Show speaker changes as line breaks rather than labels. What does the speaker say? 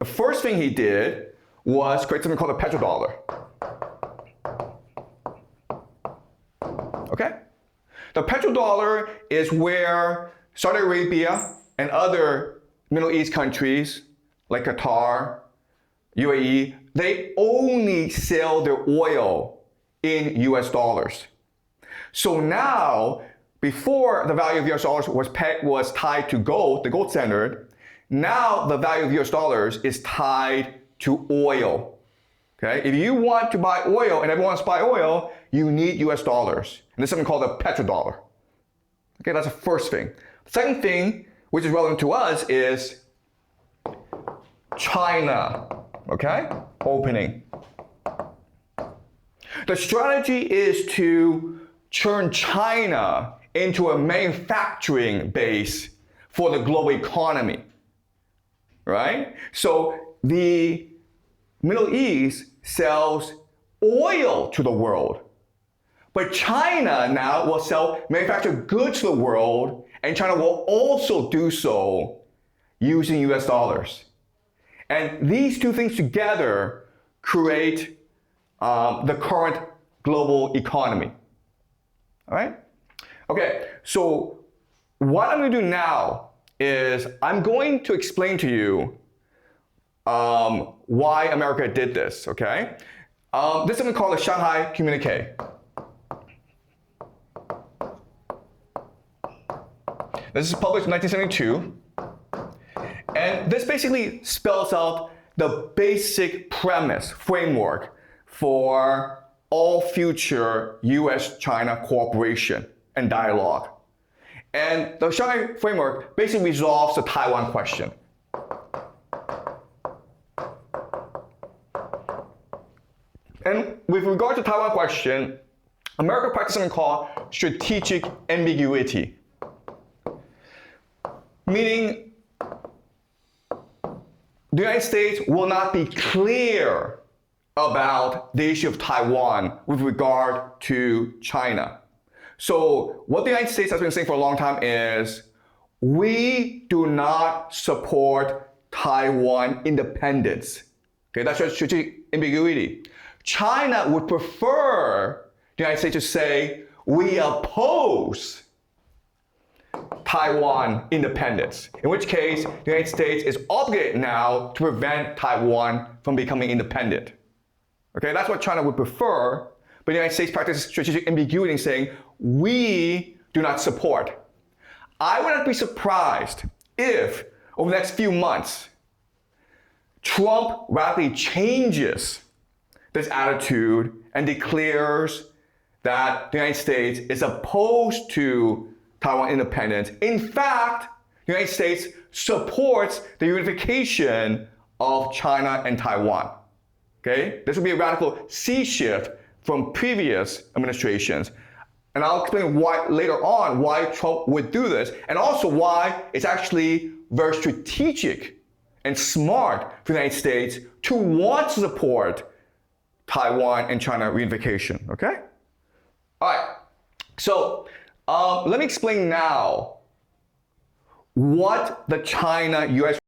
The first thing he did was create something called a petrodollar. Okay? The petrodollar is where Saudi Arabia and other Middle East countries like Qatar, UAE, they only sell their oil in US dollars. So now, before the value of US dollars was tied to gold, the gold standard, now the value of US dollars is tied to oil. Okay? If you want to buy oil and everyone wants to buy oil, you need US dollars. And there's something called a petrodollar. Okay, that's the first thing. The second thing, which is relevant to us, is China. Okay? Opening. The strategy is to turn China into a manufacturing base for the global economy. Right? So the Middle East sells oil to the world. But China now will sell manufactured goods to the world, and China will also do so using US dollars. And these two things together create the current global economy. All right? Okay, so what I'm going to do now is I'm going to explain to you why America did this, okay? This is something called the Shanghai Communique. This is published in 1972. And this basically spells out the basic premise, framework for all future US-China cooperation and dialogue. And the Shanghai framework basically resolves the Taiwan question. And with regard to the Taiwan question, America practices something called strategic ambiguity. Meaning, the United States will not be clear about the issue of Taiwan with regard to China. So what the United States has been saying for a long time is, we do not support Taiwan independence. Okay, that's strategic ambiguity. China would prefer the United States to say, we oppose Taiwan independence, in which case the United States is obligated now to prevent Taiwan from becoming independent. Okay, that's what China would prefer, but the United States practices strategic ambiguity in saying, we do not support. I would not be surprised if, over the next few months, Trump radically changes this attitude and declares that the United States is opposed to Taiwan independence. In fact, the United States supports the unification of China and Taiwan. Okay? This would be a radical sea shift from previous administrations. And I'll explain why later on why Trump would do this, and also why it's actually very strategic and smart for the United States to want to support Taiwan and China reunification. Okay? All right. So let me explain now what the China-US